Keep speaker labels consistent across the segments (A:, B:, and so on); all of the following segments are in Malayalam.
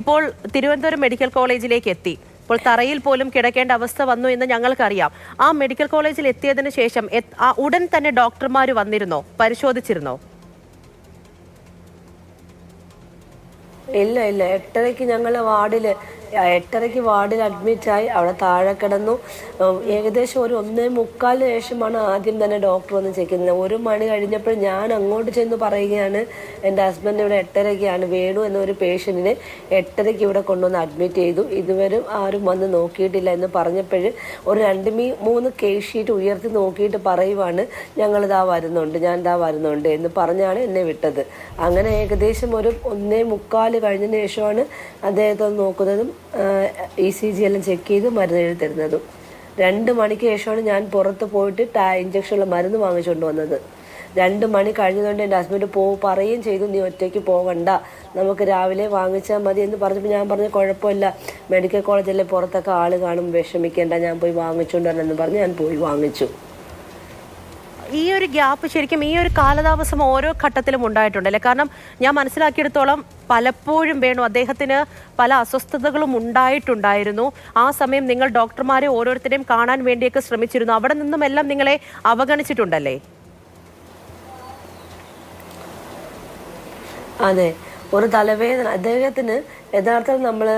A: ഇപ്പോൾ തിരുവനന്തപുരം മെഡിക്കൽ കോളേജിലേക്ക് എത്തി. ഇപ്പോൾ തറയിൽ പോലും കിടക്കേണ്ട അവസ്ഥ വന്നു എന്ന് ഞങ്ങൾക്കറിയാം. ആ മെഡിക്കൽ കോളേജിൽ എത്തിയതിന് ശേഷം ഉടൻ തന്നെ ഡോക്ടർമാർ വന്നിരുന്നോ, പരിശോധിച്ചിരുന്നോ?
B: ഇല്ല 8:30 ഞങ്ങൾ വാർഡില് 8:30 വാർഡിൽ അഡ്മിറ്റായി. അവിടെ താഴെ കിടന്നു. ഏകദേശം ഒരു 1:45 ശേഷമാണ് ആദ്യം തന്നെ ഡോക്ടർ വന്ന് ചെക്ക് ചെയ്യുന്നത്. 1 മണി കഴിഞ്ഞപ്പോൾ ഞാൻ അങ്ങോട്ട് ചെന്ന് പറയുകയാണ്, എൻ്റെ ഹസ്ബൻഡ് ഇവിടെ 8:30 വേണു എന്നൊരു പേഷ്യൻറ്റിനെ 8:30 ഇവിടെ കൊണ്ടുവന്ന് അഡ്മിറ്റ് ചെയ്തു, ഇതുവരെ ആരും വന്ന് നോക്കിയിട്ടില്ല എന്ന് പറഞ്ഞപ്പോൾ ഒരു 2-3 കേസ് ഷീറ്റ് ഉയർത്തി നോക്കിയിട്ട് പറയുവാണ്, ഞങ്ങളിതാ വരുന്നുണ്ട്, ഞാൻ ഇതാ വരുന്നുണ്ട് എന്ന് പറഞ്ഞാണ് എന്നെ വിട്ടത്. അങ്ങനെ ഏകദേശം ഒരു 1:45 കഴിഞ്ഞതിന് ശേഷമാണ് അദ്ദേഹത്തെ നോക്കുന്നതും ECG എല്ലാം ചെക്ക് ചെയ്ത് മരുന്ന് എഴുതി തരുന്നതും. 2 മണിക്ക് ശേഷമാണ് ഞാൻ പുറത്ത് പോയിട്ട് ഇഞ്ചക്ഷനുള്ള മരുന്ന് വാങ്ങിച്ചുകൊണ്ട് വന്നത്. 2 മണി കഴിഞ്ഞതുകൊണ്ട് എൻ്റെ ഹസ്ബൻഡ് പറയുകയും ചെയ്തു, നീ ഒറ്റയ്ക്ക് പോകണ്ട, നമുക്ക് രാവിലെ വാങ്ങിച്ചാൽ മതി എന്ന് പറഞ്ഞപ്പോൾ ഞാൻ പറഞ്ഞു, കുഴപ്പമില്ല, മെഡിക്കൽ കോളേജിലെ പുറത്തൊക്കെ ആൾ കാണും, വിഷമിക്കേണ്ട, ഞാൻ പോയി വാങ്ങിച്ചുകൊണ്ട് വരണമെന്ന് പറഞ്ഞ് ഞാൻ പോയി വാങ്ങിച്ചു.
A: ഈ ഒരു ഗ്യാപ്പ് ശരിക്കും ഈ ഒരു കാലതാമസം ഓരോ ഘട്ടത്തിലും ഉണ്ടായിട്ടുണ്ടല്ലേ? കാരണം ഞാൻ മനസ്സിലാക്കിയെടുത്തോളം പലപ്പോഴും വേണു അദ്ദേഹത്തിന് പല അസ്വസ്ഥതകളും ഉണ്ടായിട്ടുണ്ടായിരുന്നു. ആ സമയം നിങ്ങൾ ഡോക്ടർമാരെ ഓരോരുത്തരെയും കാണാൻ വേണ്ടിയൊക്കെ ശ്രമിച്ചിരുന്നു. അവിടെ നിന്നുമെല്ലാം നിങ്ങളെ അവഗണിച്ചിട്ടുണ്ടല്ലേ?
B: അതെ, ഒരു തലവേദന അദ്ദേഹത്തിന് യഥാർത്ഥത്തിൽ നമ്മൾ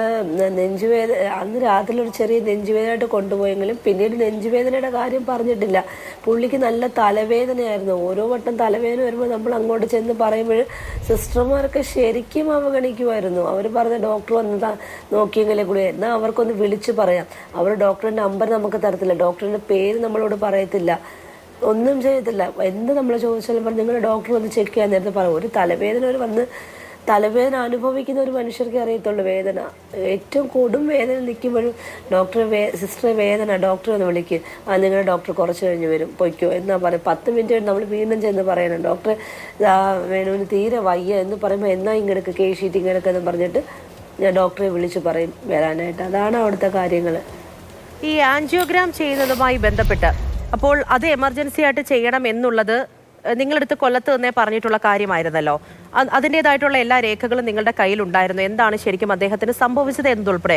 B: നെഞ്ചുവേദന അന്ന് രാത്രി ഒരു ചെറിയ നെഞ്ചുവേദനയായിട്ട് കൊണ്ടുപോയെങ്കിലും പിന്നീട് നെഞ്ചുവേദനയുടെ കാര്യം പറഞ്ഞിട്ടില്ല. പുള്ളിക്ക് നല്ല തലവേദനയായിരുന്നു. ഓരോ വട്ടം തലവേദന വരുമ്പോൾ നമ്മൾ അങ്ങോട്ട് ചെന്ന് പറയുമ്പോൾ സിസ്റ്റർമാരൊക്കെ ശരിക്കും അവഗണിക്കുമായിരുന്നു. അവർ പറഞ്ഞ ഡോക്ടർ വന്ന് നോക്കിയെങ്കിലേ കൂടി എന്നാൽ അവർക്കൊന്ന് വിളിച്ച് പറയാം. അവർ ഡോക്ടറിൻ്റെ നമ്പർ നമുക്ക് തരത്തില്ല, ഡോക്ടറിൻ്റെ പേര് നമ്മളോട് പറയത്തില്ല, ഒന്നും ചെയ്യത്തില്ല. എന്ത് നമ്മൾ ചോദിച്ചാലും പറഞ്ഞു നിങ്ങളുടെ ഡോക്ടർ വന്ന് ചെക്ക് ചെയ്യാൻ നേരത്തെ പറയും. ഒരു തലവേദന അനുഭവിക്കുന്ന ഒരു മനുഷ്യർക്ക് അറിയത്തുള്ളൂ വേദന. ഏറ്റവും കൊടും വേദന നിൽക്കുമ്പോഴും സിസ്റ്ററെ വേദന, ഡോക്ടറെ ഒന്ന് വിളിക്കുക, നിങ്ങളുടെ ഡോക്ടർ കുറച്ച് കഴിഞ്ഞ് വരും, പൊയ്ക്കോ എന്നാ പറയും. 10 മിനിറ്റ് കഴിഞ്ഞ് നമ്മൾ വീണ്ടും ചെന്ന് പറയണം, ഡോക്ടർ വേണുവിന് തീരെ വയ്യ എന്ന് പറയുമ്പോൾ എന്നാ ഇങ്ങനെയൊക്കെ കേസ് ഷീറ്റ് ഇങ്ങനെയൊക്കെ എന്ന് പറഞ്ഞിട്ട് ഞാൻ ഡോക്ടറെ വിളിച്ച് പറയും വരാനായിട്ട്. അതാണ് അവിടുത്തെ കാര്യങ്ങൾ.
A: ഈ ആൻജിയോഗ്രാം ചെയ്യുന്നതുമായി ബന്ധപ്പെട്ട് അപ്പോൾ അത് എമർജൻസി ആയിട്ട് ചെയ്യണം എന്നുള്ളത് നിങ്ങളടുത്ത് കൊല്ലത്ത് തന്നെ പറഞ്ഞിട്ടുള്ള കാര്യമായിരുന്നല്ലോ. അതിൻ്റെതായിട്ടുള്ള എല്ലാ രേഖകളും നിങ്ങളുടെ കയ്യിലുണ്ടായിരുന്നു. എന്താണ് ശരിക്കും അദ്ദേഹത്തിന് സംഭവിച്ചത് എന്നതുൾപ്പെടെ.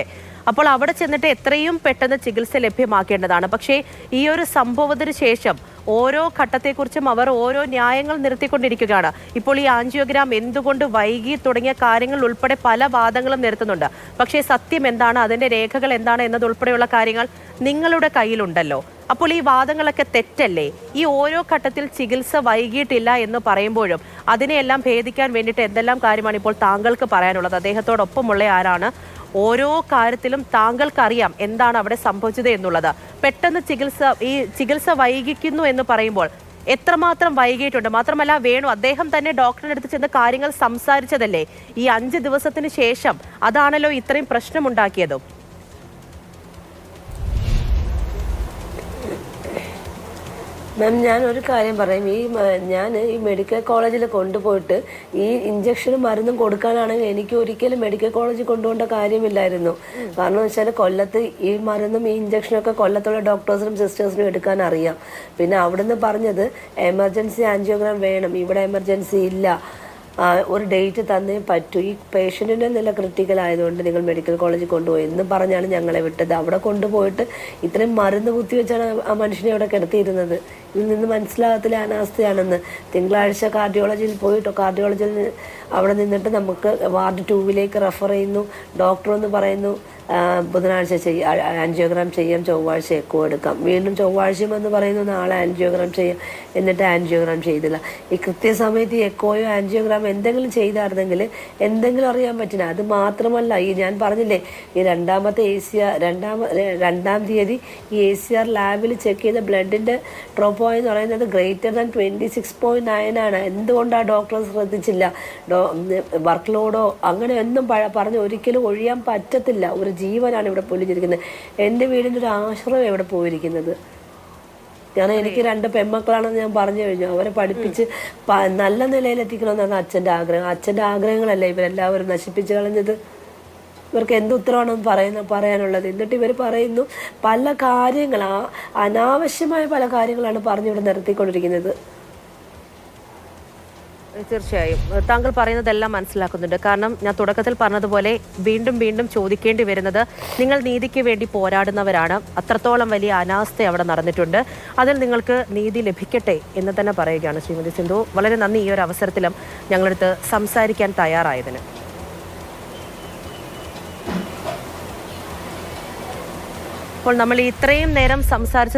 A: അപ്പോൾ അവിടെ ചെന്നിട്ട് എത്രയും പെട്ടെന്ന് ചികിത്സ ലഭ്യമാക്കേണ്ടതാണ്. പക്ഷേ ഈ ഒരു സംഭവത്തിന് ശേഷം ഓരോ ഘട്ടത്തെക്കുറിച്ചും അവർ ഓരോ ന്യായങ്ങൾ നിർത്തിക്കൊണ്ടിരിക്കുകയാണ്. ഇപ്പോൾ ഈ ആൻജിയോഗ്രാം എന്തുകൊണ്ട് വൈകി തുടങ്ങിയ കാര്യങ്ങൾ ഉൾപ്പെടെ പല വാദങ്ങളും നിരത്തുന്നുണ്ട്. പക്ഷേ സത്യം എന്താണ്, അതിൻ്റെ രേഖകൾ എന്താണ് എന്നതുൾപ്പെടെയുള്ള കാര്യങ്ങൾ നിങ്ങളുടെ കയ്യിലുണ്ടല്ലോ. അപ്പോൾ ഈ വാദങ്ങളൊക്കെ തെറ്റല്ലേ? ഈ ഓരോ ഘട്ടത്തിൽ ചികിത്സ വൈകിയിട്ടില്ല എന്ന് പറയുമ്പോഴും അതിനെയെല്ലാം ഭേദിക്കാൻ വേണ്ടിയിട്ട് എന്തെല്ലാം കാര്യമാണ് ഇപ്പോൾ താങ്കൾക്ക് പറയാനുള്ളത്? അദ്ദേഹത്തോടൊപ്പമുള്ള ആരാണ്? ഓരോ കാര്യത്തിലും താങ്കൾക്കറിയാം എന്താണ് അവിടെ സംഭവിച്ചത് എന്നുള്ളത്. പെട്ടെന്ന് ചികിത്സ വൈകിക്കുന്നു എന്ന് പറയുമ്പോൾ എത്രമാത്രം വൈകിയിട്ടുണ്ട്? മാത്രമല്ല വേണു അദ്ദേഹം തന്നെ ഡോക്ടറിന്റെ അടുത്ത് ചെന്ന് കാര്യങ്ങൾ സംസാരിച്ചതല്ലേ ഈ 5 ദിവസത്തിന് ശേഷം? അതാണല്ലോ ഇത്രയും പ്രശ്നമുണ്ടാക്കിയതും.
B: മാം, ഞാനൊരു കാര്യം പറയും. ഞാൻ ഈ മെഡിക്കൽ കോളേജിൽ കൊണ്ടുപോയിട്ട് ഈ ഇഞ്ചക്ഷനും മരുന്നും കൊടുക്കാനാണെങ്കിൽ എനിക്ക് ഒരിക്കലും മെഡിക്കൽ കോളേജിൽ കൊണ്ടുപോകേണ്ട കാര്യമില്ലായിരുന്നു. കാരണം വെച്ചാൽ കൊല്ലത്ത് ഈ മരുന്നും ഈ ഇഞ്ചക്ഷനൊക്കെ കൊല്ലത്തുള്ള ഡോക്ടേഴ്സിനും സിസ്റ്റേഴ്സിനും എടുക്കാൻ അറിയാം. പിന്നെ അവിടുന്ന് പറഞ്ഞത് എമർജൻസി ആൻജിയോഗ്രാം വേണം, ഇവിടെ എമർജൻസി ഇല്ല, ഒരു ഡേറ്റ് തന്നേ പറ്റൂ, ഈ പേഷ്യൻറ്റിൻ്റെ നില ക്രിട്ടിക്കൽ ആയതുകൊണ്ട് നിങ്ങൾ മെഡിക്കൽ കോളേജിൽ കൊണ്ടുപോയി എന്ന് പറഞ്ഞാണ് ഞങ്ങളെ വിട്ടത്. അവിടെ കൊണ്ടുപോയിട്ട് ഇത്രയും മരുന്ന് കുത്തിവെച്ചാണ് ആ മനുഷ്യനെ അവിടെ കിടത്തിയിരുന്നത്. ഇതിൽ നിന്ന് മനസ്സിലാകത്തില്ല അനാസ്ഥയാണെന്ന്. തിങ്കളാഴ്ച കാർഡിയോളജിയിൽ പോയിട്ടോ, കാർഡിയോളജിയിൽ അവിടെ നിന്നിട്ട് നമുക്ക് വാർഡ് 2 റെഫർ ചെയ്യുന്നു. ഡോക്ടർ എന്ന് പറയുന്നു ബുധനാഴ്ച ആൻജിയോഗ്രാം ചെയ്യാം, ചൊവ്വാഴ്ച എക്കോ എടുക്കാം. വീണ്ടും ചൊവ്വാഴ്ചയും എന്ന് പറയുന്നു നാളെ ആൻജിയോഗ്രാം ചെയ്യാം, എന്നിട്ട് ആൻജിയോഗ്രാം ചെയ്തില്ല. ഈ കൃത്യസമയത്ത് ഈ എക്കോയോ ആൻജിയോഗ്രാം എന്തെങ്കിലും ചെയ്തായിരുന്നെങ്കിൽ എന്തെങ്കിലും അറിയാൻ പറ്റില്ല. അത് മാത്രമല്ല, ഈ ഞാൻ പറഞ്ഞില്ലേ ഈ രണ്ടാം തീയതി ഈ ACR ലാബിൽ ചെക്ക് ചെയ്ത ബ്ലഡിൻ്റെ ഡ്രോപ്പ് എന്ന് പറയുന്നത് ഗ്രേറ്റർ ദാൻ 26.9 ആണ്. എന്തുകൊണ്ടാണ് ഡോക്ടർ ശ്രദ്ധിച്ചില്ല? വർക്ക് ലോഡോ അങ്ങനെ ഒന്നും പറഞ്ഞ് ഒരിക്കലും ഒഴിയാൻ പറ്റത്തില്ല. ഒരു ജീവനാണ് ഇവിടെ പൊലിഞ്ഞിരിക്കുന്നത്. എൻ്റെ വീടിൻ്റെ ഒരു ആശ്രയം ഇവിടെ പോയിരിക്കുന്നത്. എനിക്ക് 2 പെൺമക്കളാണെന്ന് ഞാൻ പറഞ്ഞു കഴിഞ്ഞു. അവരെ പഠിപ്പിച്ച് നല്ല നിലയിലെത്തിക്കണമെന്നാണ് അച്ഛൻ്റെ ആഗ്രഹം. അച്ഛൻ്റെ ആഗ്രഹങ്ങളല്ലേ ഇവരെല്ലാവരും നശിപ്പിച്ച് കളഞ്ഞത്? ഇവർക്ക് എന്ത് ഉത്തരവാണ് പറയാനുള്ളത്? എന്നിട്ട് ഇവർ പറയുന്നു പല കാര്യങ്ങൾ, അനാവശ്യമായ പല കാര്യങ്ങളാണ് പറഞ്ഞിവിടെ നിർത്തിക്കൊണ്ടിരിക്കുന്നത്.
A: തീർച്ചയായും താങ്കൾ പറയുന്നതെല്ലാം മനസ്സിലാക്കുന്നുണ്ട്. കാരണം ഞാൻ തുടക്കത്തിൽ പറഞ്ഞതുപോലെ വീണ്ടും വീണ്ടും ചോദിക്കേണ്ടി വരുന്നത്, നിങ്ങൾ നീതിക്ക് വേണ്ടി പോരാടുന്നവരാണ്. അത്രത്തോളം വലിയ അനാസ്ഥ അവിടെ നടന്നിട്ടുണ്ട്. അതിൽ നിങ്ങൾക്ക് നീതി ലഭിക്കട്ടെ എന്ന് തന്നെ പറയുകയാണ് ശ്രീമതി സിന്ധു. വളരെ നന്ദി ഈ ഒരു അവസരത്തിലും ഞങ്ങളടുത്ത് സംസാരിക്കാൻ തയ്യാറായതിന്. അപ്പോൾ നമ്മൾ ഇത്രയും നേരം സംസാരിച്ച